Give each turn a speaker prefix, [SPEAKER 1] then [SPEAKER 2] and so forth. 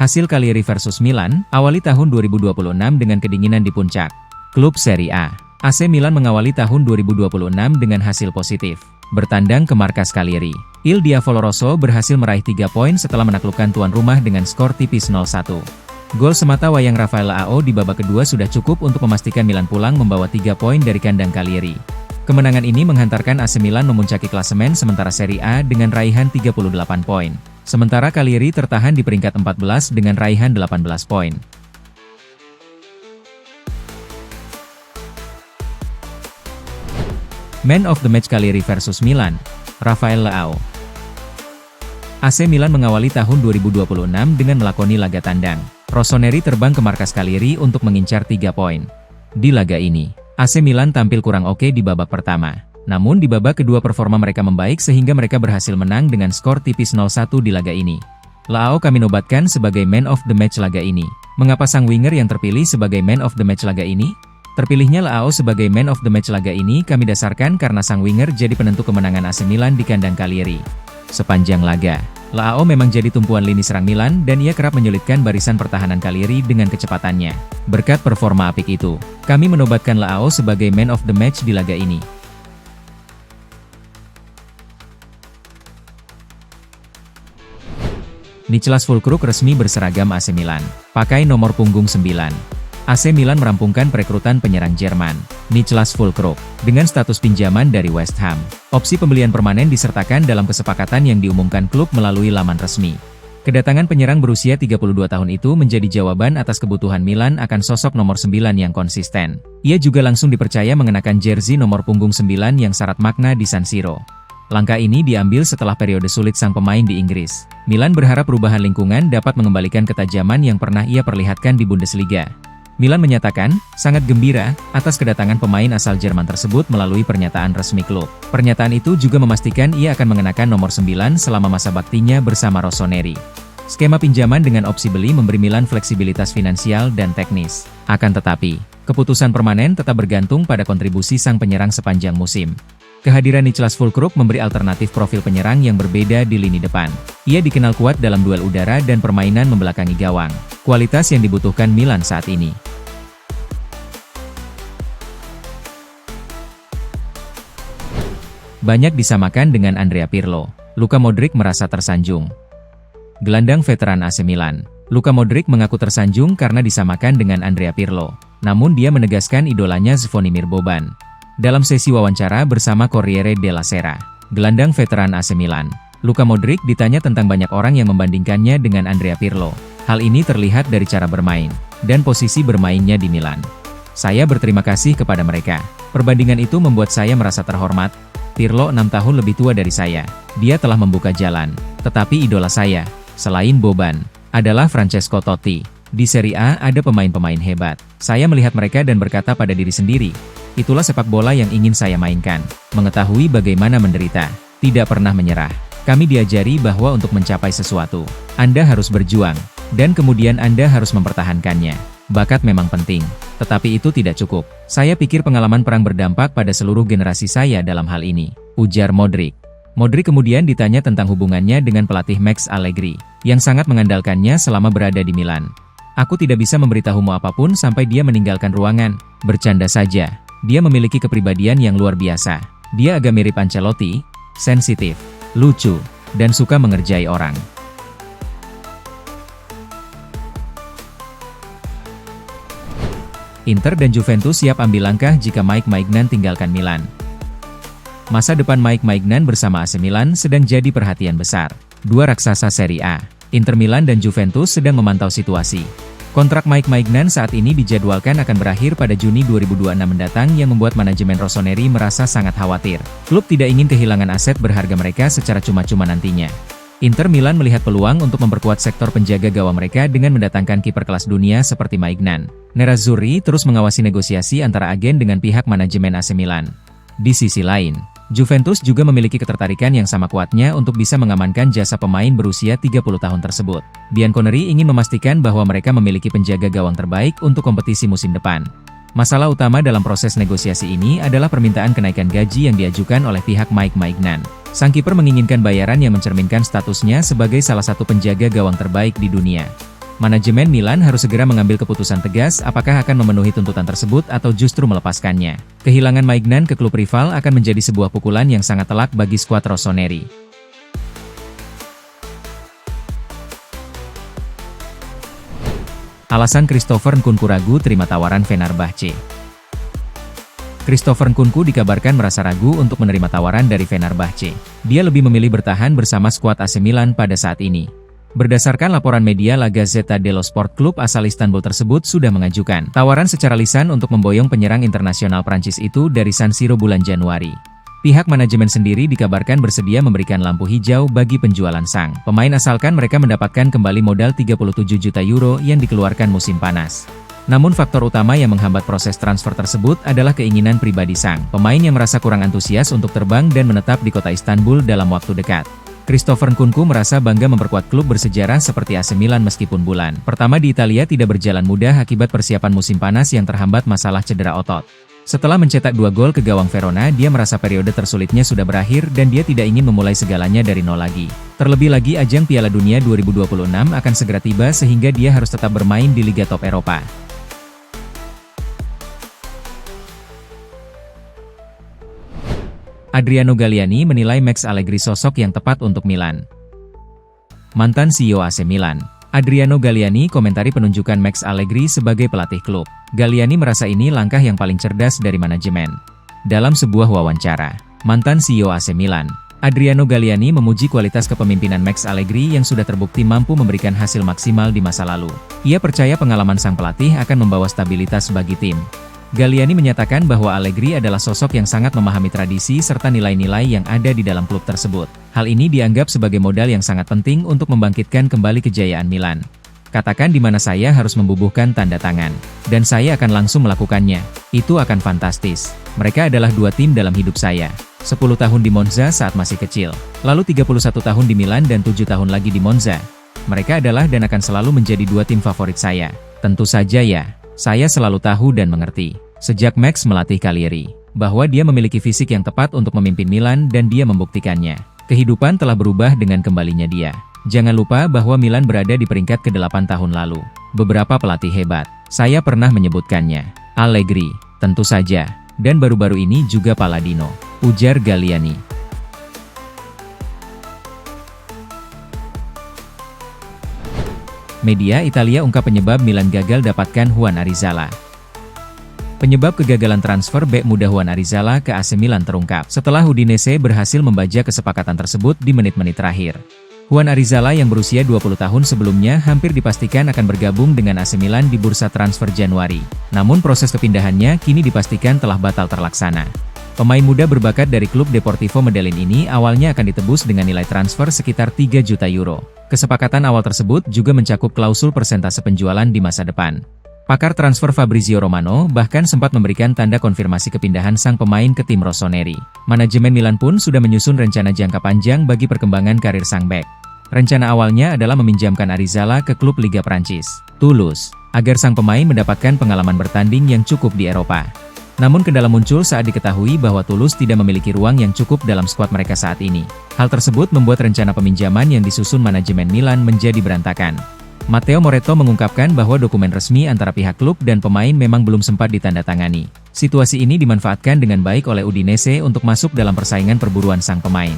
[SPEAKER 1] Hasil Cagliari versus Milan, awali tahun 2026 dengan kedinginan di puncak. Klub Serie A. AC Milan mengawali tahun 2026 dengan hasil positif. Bertandang ke markas Cagliari, Il Diavolo Rosso berhasil meraih 3 poin setelah menaklukkan tuan rumah dengan skor tipis 0-1. Gol semata wayang Rafael Leao di babak kedua sudah cukup untuk memastikan Milan pulang membawa 3 poin dari kandang Cagliari. Kemenangan ini menghantarkan AC Milan memuncaki klasemen sementara Serie A dengan raihan 38 poin. Sementara Cagliari tertahan di peringkat 14 dengan raihan 18 poin. Man of the Match Cagliari versus Milan, Rafael Leao. AC Milan mengawali tahun 2026 dengan melakoni laga tandang. Rossoneri terbang ke markas Cagliari untuk mengincar 3 poin. Di laga ini, AC Milan tampil kurang oke di babak pertama. Namun di babak kedua performa mereka membaik sehingga mereka berhasil menang dengan skor tipis 0-1 di laga ini. Leao kami nobatkan sebagai Man of the Match laga ini. Mengapa sang winger yang terpilih sebagai Man of the Match laga ini? Terpilihnya Leao sebagai Man of the Match laga ini kami dasarkan karena sang winger jadi penentu kemenangan AC Milan di kandang Cagliari. Sepanjang laga, Leao memang jadi tumpuan lini serang Milan dan ia kerap menyulitkan barisan pertahanan Cagliari dengan kecepatannya. Berkat performa apik itu, kami menobatkan Leao sebagai Man of the Match di laga ini. Niklas Füllkrug resmi berseragam AC Milan, pakai nomor punggung 9. AC Milan merampungkan perekrutan penyerang Jerman, Niklas Füllkrug, dengan status pinjaman dari West Ham. Opsi pembelian permanen disertakan dalam kesepakatan yang diumumkan klub melalui laman resmi. Kedatangan penyerang berusia 32 tahun itu menjadi jawaban atas kebutuhan Milan akan sosok nomor 9 yang konsisten. Ia juga langsung dipercaya mengenakan jersey nomor punggung 9 yang syarat makna di San Siro. Langkah ini diambil setelah periode sulit sang pemain di Inggris. Milan berharap perubahan lingkungan dapat mengembalikan ketajaman yang pernah ia perlihatkan di Bundesliga. Milan menyatakan, sangat gembira, atas kedatangan pemain asal Jerman tersebut melalui pernyataan resmi klub. Pernyataan itu juga memastikan ia akan mengenakan nomor 9 selama masa baktinya bersama Rossoneri. Skema pinjaman dengan opsi beli memberi Milan fleksibilitas finansial dan teknis. Akan tetapi, keputusan permanen tetap bergantung pada kontribusi sang penyerang sepanjang musim. Kehadiran Niklas Füllkrug memberi alternatif profil penyerang yang berbeda di lini depan. Ia dikenal kuat dalam duel udara dan permainan membelakangi gawang. Kualitas yang dibutuhkan Milan saat ini. Banyak disamakan dengan Andrea Pirlo. Luka Modric merasa tersanjung. Gelandang veteran AC Milan, Luka Modric mengaku tersanjung karena disamakan dengan Andrea Pirlo. Namun dia menegaskan idolanya Zvonimir Boban. Dalam sesi wawancara bersama Corriere della Sera, gelandang veteran AC Milan, Luka Modric ditanya tentang banyak orang yang membandingkannya dengan Andrea Pirlo. Hal ini terlihat dari cara bermain dan posisi bermainnya di Milan. Saya berterima kasih kepada mereka. Perbandingan itu membuat saya merasa terhormat. Pirlo 6 tahun lebih tua dari saya. Dia telah membuka jalan. Tetapi idola saya, selain Boban, adalah Francesco Totti. Di Serie A ada pemain-pemain hebat. Saya melihat mereka dan berkata pada diri sendiri, itulah sepak bola yang ingin saya mainkan. Mengetahui bagaimana menderita, tidak pernah menyerah. Kami diajari bahwa untuk mencapai sesuatu, Anda harus berjuang, dan kemudian Anda harus mempertahankannya. Bakat memang penting, tetapi itu tidak cukup. Saya pikir pengalaman perang berdampak pada seluruh generasi saya dalam hal ini, ujar Modric. Modric kemudian ditanya tentang hubungannya dengan pelatih Max Allegri, yang sangat mengandalkannya selama berada di Milan. Aku tidak bisa memberitahumu apapun sampai dia meninggalkan ruangan. Bercanda saja. Dia memiliki kepribadian yang luar biasa. Dia agak mirip Ancelotti, sensitif, lucu, dan suka mengerjai orang. Inter dan Juventus siap ambil langkah jika Mike Maignan tinggalkan Milan. Masa depan Mike Maignan bersama AC Milan sedang jadi perhatian besar. Dua raksasa Serie A, Inter Milan dan Juventus sedang memantau situasi. Kontrak Mike Maignan saat ini dijadwalkan akan berakhir pada Juni 2026 mendatang yang membuat manajemen Rossoneri merasa sangat khawatir. Klub tidak ingin kehilangan aset berharga mereka secara cuma-cuma nantinya. Inter Milan melihat peluang untuk memperkuat sektor penjaga gawang mereka dengan mendatangkan kiper kelas dunia seperti Maignan. Nerazzurri terus mengawasi negosiasi antara agen dengan pihak manajemen AC Milan. Di sisi lain, Juventus juga memiliki ketertarikan yang sama kuatnya untuk bisa mengamankan jasa pemain berusia 30 tahun tersebut. Bianconeri ingin memastikan bahwa mereka memiliki penjaga gawang terbaik untuk kompetisi musim depan. Masalah utama dalam proses negosiasi ini adalah permintaan kenaikan gaji yang diajukan oleh pihak Mike Maignan. Sang kiper menginginkan bayaran yang mencerminkan statusnya sebagai salah satu penjaga gawang terbaik di dunia. Manajemen Milan harus segera mengambil keputusan tegas apakah akan memenuhi tuntutan tersebut atau justru melepaskannya. Kehilangan Maignan ke klub rival akan menjadi sebuah pukulan yang sangat telak bagi skuad rossoneri. Alasan Christopher Nkunku ragu terima tawaran Fenerbahce. Christopher Nkunku dikabarkan merasa ragu untuk menerima tawaran dari Fenerbahce. Dia lebih memilih bertahan bersama skuad AC Milan pada saat ini. Berdasarkan laporan media La Gazzetta dello Sport, klub asal Istanbul tersebut sudah mengajukan tawaran secara lisan untuk memboyong penyerang internasional Prancis itu dari San Siro bulan Januari. Pihak manajemen sendiri dikabarkan bersedia memberikan lampu hijau bagi penjualan sang pemain asalkan mereka mendapatkan kembali modal 37 juta euro yang dikeluarkan musim panas. Namun faktor utama yang menghambat proses transfer tersebut adalah keinginan pribadi sang pemain yang merasa kurang antusias untuk terbang dan menetap di kota Istanbul dalam waktu dekat. Christopher Nkunku merasa bangga memperkuat klub bersejarah seperti AC Milan meskipun bulan pertama di Italia tidak berjalan mudah akibat persiapan musim panas yang terhambat masalah cedera otot. Setelah mencetak 2 gol ke gawang Verona, dia merasa periode tersulitnya sudah berakhir dan dia tidak ingin memulai segalanya dari nol lagi. Terlebih lagi ajang Piala Dunia 2026 akan segera tiba sehingga dia harus tetap bermain di Liga Top Eropa. Adriano Galliani menilai Max Allegri sosok yang tepat untuk Milan. Mantan CEO AC Milan, Adriano Galliani komentari penunjukan Max Allegri sebagai pelatih klub. Galliani merasa ini langkah yang paling cerdas dari manajemen. Dalam sebuah wawancara, mantan CEO AC Milan, Adriano Galliani memuji kualitas kepemimpinan Max Allegri yang sudah terbukti mampu memberikan hasil maksimal di masa lalu. Ia percaya pengalaman sang pelatih akan membawa stabilitas bagi tim. Galliani menyatakan bahwa Allegri adalah sosok yang sangat memahami tradisi serta nilai-nilai yang ada di dalam klub tersebut. Hal ini dianggap sebagai modal yang sangat penting untuk membangkitkan kembali kejayaan Milan. Katakan di mana saya harus membubuhkan tanda tangan, dan saya akan langsung melakukannya. Itu akan fantastis. Mereka adalah 2 tim dalam hidup saya. 10 tahun di Monza saat masih kecil, lalu 31 tahun di Milan dan 7 tahun lagi di Monza. Mereka adalah dan akan selalu menjadi 2 tim favorit saya. Tentu saja ya. Saya selalu tahu dan mengerti, sejak Max melatih Cagliari, bahwa dia memiliki fisik yang tepat untuk memimpin Milan dan dia membuktikannya. Kehidupan telah berubah dengan kembalinya dia. Jangan lupa bahwa Milan berada di peringkat ke-8 tahun lalu. Beberapa pelatih hebat, saya pernah menyebutkannya. Allegri, tentu saja, dan baru-baru ini juga Palladino, ujar Galliani. Media Italia ungkap penyebab Milan gagal dapatkan Juan Arizala. Penyebab kegagalan transfer bek muda Juan Arizala ke AC Milan terungkap setelah Udinese berhasil membajak kesepakatan tersebut di menit-menit terakhir. Juan Arizala yang berusia 20 tahun sebelumnya hampir dipastikan akan bergabung dengan AC Milan di bursa transfer Januari. Namun proses kepindahannya kini dipastikan telah batal terlaksana. Pemain muda berbakat dari klub Deportivo Medellin ini awalnya akan ditebus dengan nilai transfer sekitar 3 juta euro. Kesepakatan awal tersebut juga mencakup klausul persentase penjualan di masa depan. Pakar transfer Fabrizio Romano bahkan sempat memberikan tanda konfirmasi kepindahan sang pemain ke tim rossoneri. Manajemen Milan pun sudah menyusun rencana jangka panjang bagi perkembangan karir sang bek. Rencana awalnya adalah meminjamkan Arizala ke klub Liga Prancis, Toulouse, agar sang pemain mendapatkan pengalaman bertanding yang cukup di Eropa. Namun kendala muncul saat diketahui bahwa Toulouse tidak memiliki ruang yang cukup dalam skuad mereka saat ini. Hal tersebut membuat rencana peminjaman yang disusun manajemen Milan menjadi berantakan. Matteo Moretto mengungkapkan bahwa dokumen resmi antara pihak klub dan pemain memang belum sempat ditandatangani. Situasi ini dimanfaatkan dengan baik oleh Udinese untuk masuk dalam persaingan perburuan sang pemain.